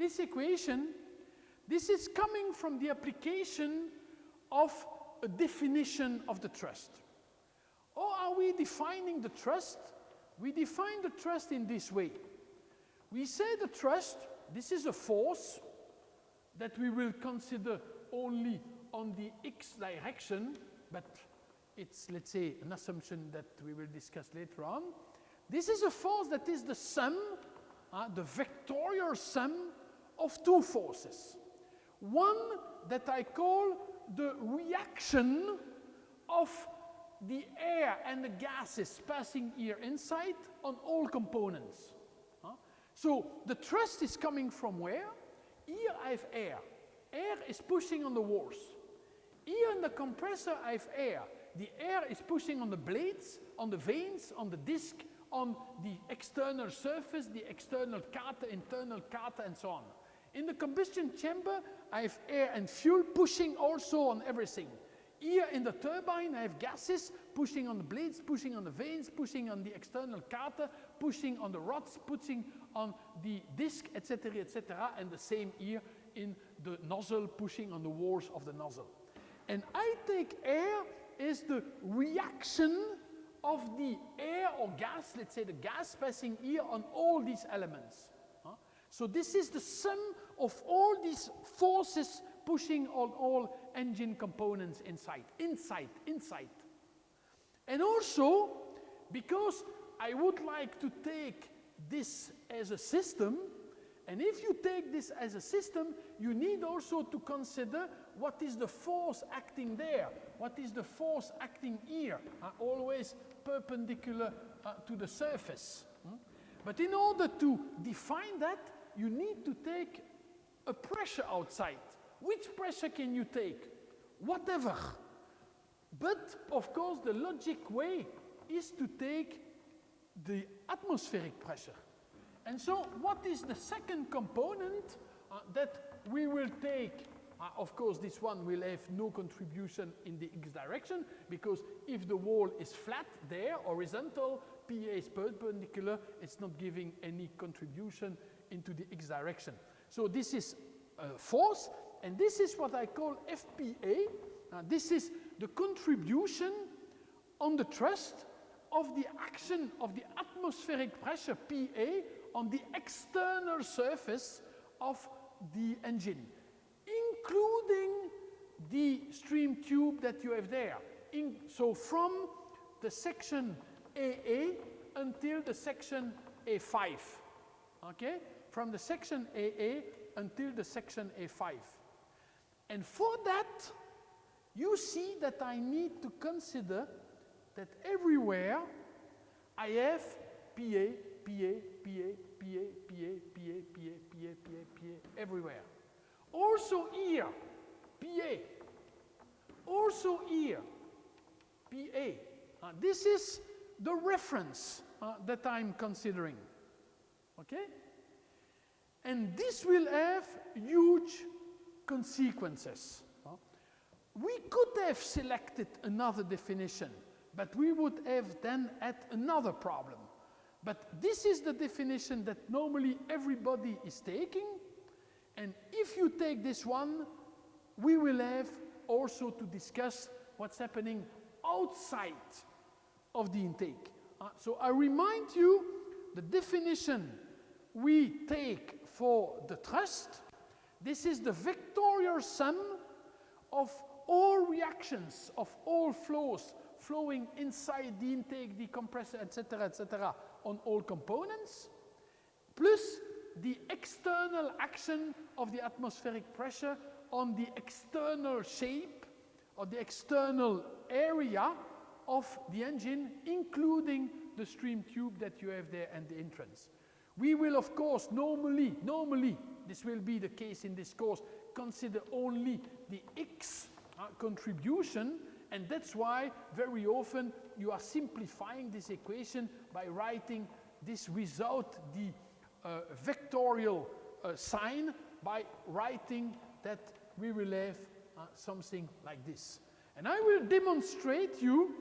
this equation, this is coming from the application of a definition of the thrust. How are we defining the thrust? We define the thrust in this way. We say the thrust, this is a force that we will consider only on the x direction, but it's, let's say, an assumption that we will discuss later on. This is a force that is the sum, the vectorial sum of two forces. One that I call the reaction of the air and the gases passing here inside on all components. So the thrust is coming from where? Here I have air. Air is pushing on the walls. Here in the compressor I have air. The air is pushing on the blades, on the vanes, on the disc, on the external surface, the external carter, internal carter, and so on. In the combustion chamber, I have air and fuel pushing also on everything. Here in the turbine, I have gases pushing on the blades, pushing on the vanes, pushing on the external carter, pushing on the rods, pushing on the disc, etc., etc., and the same here in the nozzle, pushing on the walls of the nozzle. And I take air as the reaction of the air or gas, let's say the gas passing here on all these elements. So this is the sum of all these forces pushing on all engine components inside. And also, because I would like to take this as a system, and if you take this as a system, you need also to consider what is the force acting there, what is the force acting here, always perpendicular to the surface. But in order to define that, you need to take a pressure outside. Which pressure can you take? Whatever. But, of course, the logic way is to take the atmospheric pressure. And so, what is the second component that we will take? Of course, this one will have no contribution in the x direction, because if the wall is flat there, horizontal, PA is perpendicular, it's not giving any contribution into the x direction. So this is force, and this is what I call FPA. This is the contribution on the thrust of the action of the atmospheric pressure, PA, on the external surface of the engine, including the stream tube that you have there. So from the section AA until the section A5. Okay? From the section AA until the section A5. And for that, you see that I need to consider that everywhere I have PA, everywhere. Also here, PA. Also here, PA. This is the reference that I'm considering. Okay? And this will have huge consequences. We could have selected another definition, but we would have then had another problem. But this is the definition that normally everybody is taking, and if you take this one, we will have also to discuss what's happening outside of the intake. So I remind you the definition we take for the thrust. This is the vectorial sum of all reactions, of all flows flowing inside the intake, the compressor, etc., on all components, plus the external action of the atmospheric pressure on the external shape or the external area of the engine, including the stream tube that you have there and the entrance. We will, of course, normally, this will be the case in this course, consider only the X contribution, and that's why very often you are simplifying this equation by writing this without the vectorial sign, by writing that we will have something like this. And I will demonstrate you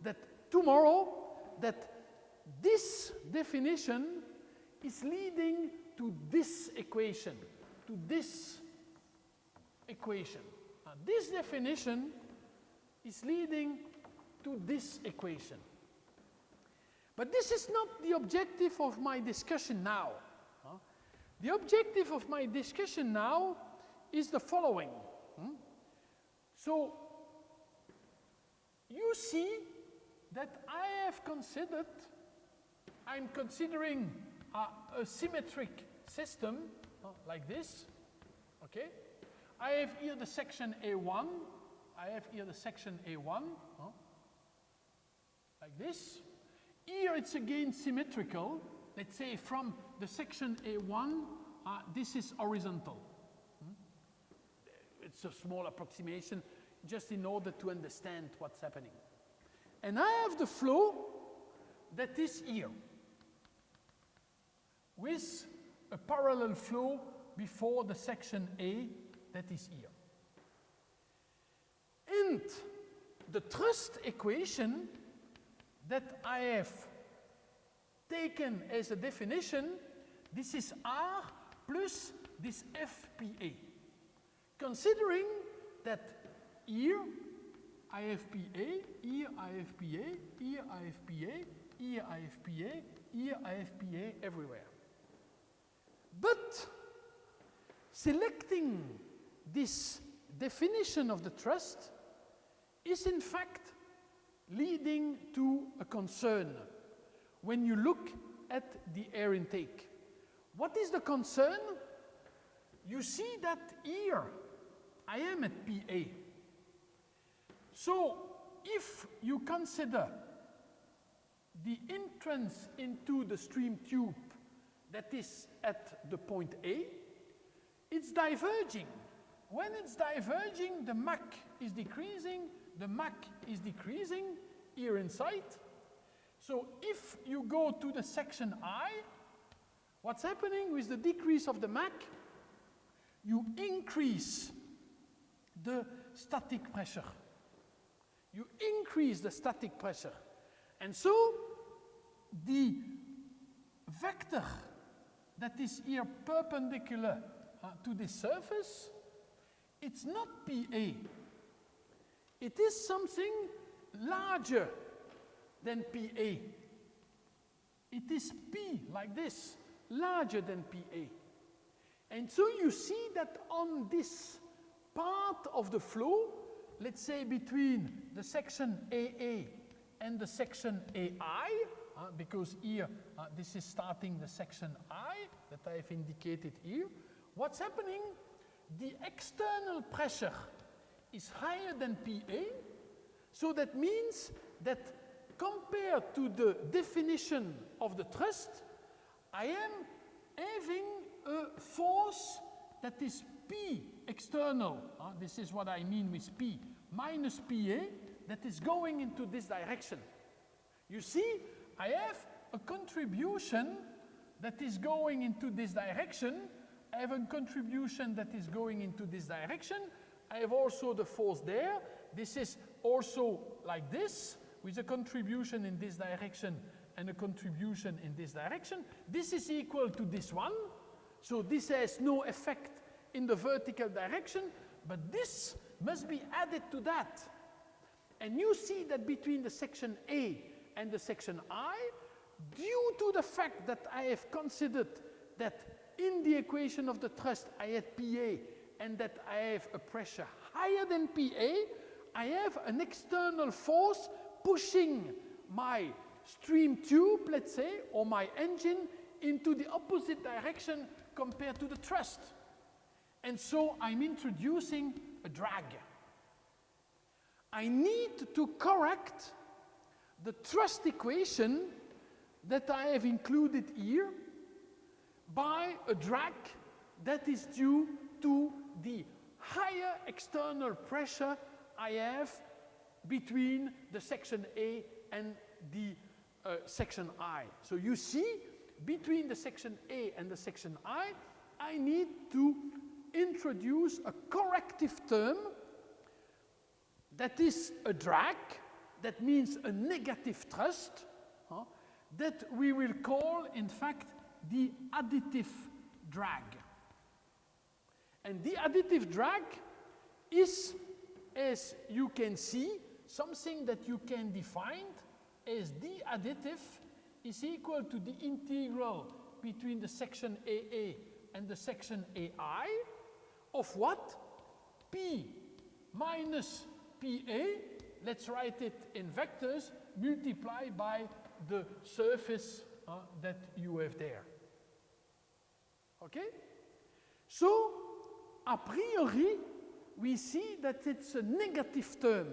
that tomorrow that this definition is leading to this equation. to this equation. This definition is leading to this equation. But this is not the objective of my discussion now. The objective of my discussion now is the following. So, you see that I'm considering a symmetric system like this, okay? I have here the section A1, like this. Here it's again symmetrical. Let's say from the section A1, this is horizontal. It's a small approximation, just in order to understand what's happening. And I have the flow that is here, with a parallel flow before the section A that is here. And the thrust equation that I have taken as a definition, this is R plus this FPA. Considering that here I have PA, here I have PA, here I have PA, here I have PA, here I have PA everywhere. But selecting this definition of the thrust is in fact leading to a concern when you look at the air intake. What is the concern? You see that here I am at PA. So if you consider the entrance into the stream tube that is at the point A, it's diverging. When it's diverging, the Mach is decreasing, the Mach is decreasing here inside. So if you go to the section I, what's happening with the decrease of the Mach? You increase the static pressure. You increase the static pressure. And so the vector that is here perpendicular to this surface, it's not PA. It is something larger than PA. It is P, like this, larger than PA. And so you see that on this part of the flow, let's say between the section AA and the section AI, because here this is starting the section I that I have indicated here, what's happening? The external pressure is higher than PA, so that means that compared to the definition of the thrust, I am having a force that is P external, this is what I mean with P, minus PA, that is going into this direction. You see, I have a contribution that is going into this direction. I have a contribution that is going into this direction. I have also the force there. This is also like this, with a contribution in this direction and a contribution in this direction. This is equal to this one. So this has no effect in the vertical direction, but this must be added to that. And you see that between the section A and the section I, due to the fact that I have considered that in the equation of the thrust I had PA and that I have a pressure higher than PA, I have an external force pushing my stream tube, let's say, or my engine into the opposite direction compared to the thrust. And so I'm introducing a drag. I need to correct the thrust equation that I have included here by a drag that is due to the higher external pressure I have between the section A and the section I. So you see, between the section A and the section I need to introduce a corrective term that is a drag, that means a negative thrust, that we will call, in fact, the additive drag. And the additive drag is, as you can see, something that you can define as the additive is equal to the integral between the section AA and the section AI of what? P minus PA, let's write it in vectors, multiplied by the surface that you have there. Okay? So, a priori, we see that it's a negative term.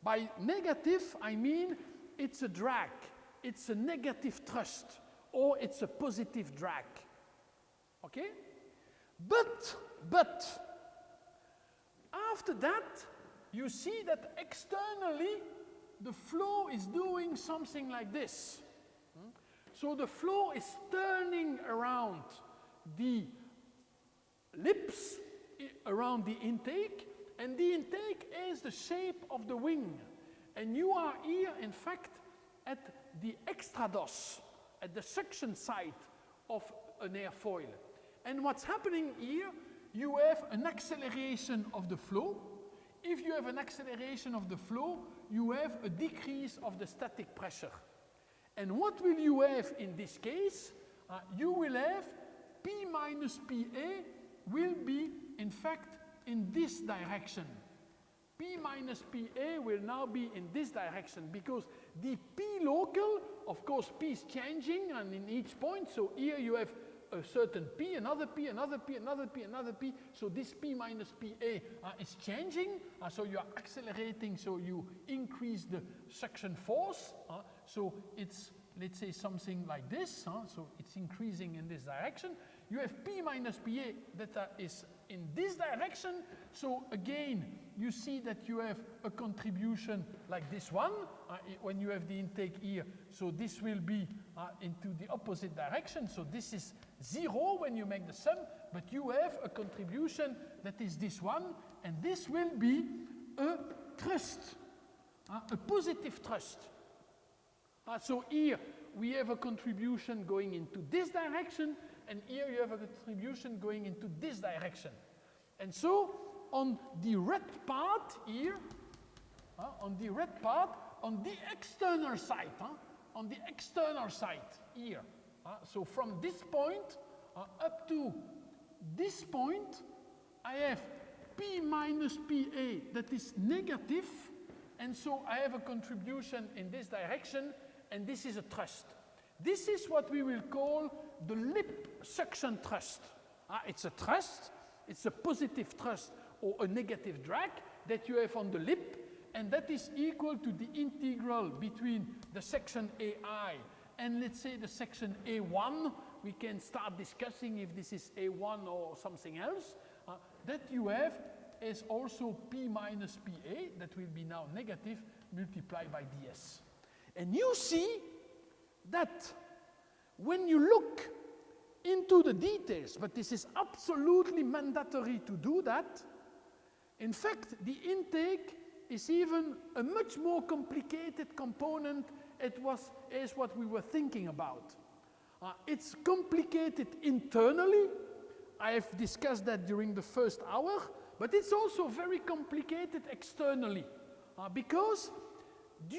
By negative, I mean it's a drag, it's a negative thrust, or it's a positive drag. Okay? But, after that, you see that externally, the flow is doing something like this. So the flow is turning around the lips, around the intake, and the intake is the shape of the wing. And you are here, in fact, at the extrados, at the suction side of an airfoil. And what's happening here, you have an acceleration of the flow. If you have an acceleration of the flow, you have a decrease of the static pressure. And what will you have in this case? You will have P minus PA will be, in fact, in this direction. P minus PA will now be in this direction because the P local, of course, P is changing and in each point. So here you have a certain P, another P, another P, another P, another P. So this P minus PA is changing. So you are accelerating, so you increase the suction force. So it's, let's say, something like this. So it's increasing in this direction. You have P minus PA that is in this direction. So again, you see that you have a contribution like this one when you have the intake here. So this will be into the opposite direction. So this is 0 when you make the sum, but you have a contribution that is this one, and this will be a thrust, a positive thrust. So here we have a contribution going into this direction, and here you have a contribution going into this direction. And so on the red part here, on the red part, on the external side, on the external side here, so from this point up to this point, I have P minus PA that is negative, and so I have a contribution in this direction, and this is a thrust. This is what we will call the lip suction thrust. It's a thrust, it's a positive thrust or a negative drag that you have on the lip, and that is equal to the integral between the section AI and let's say the section A1. We can start discussing if this is A1 or something else. That you have is also P minus PA, that will be now negative, multiplied by ds. And you see that when you look into the details, but this is absolutely mandatory to do that, in fact, the intake is even a much more complicated component as what we were thinking about. It's complicated internally. I have discussed that during the first hour, but it's also very complicated externally because due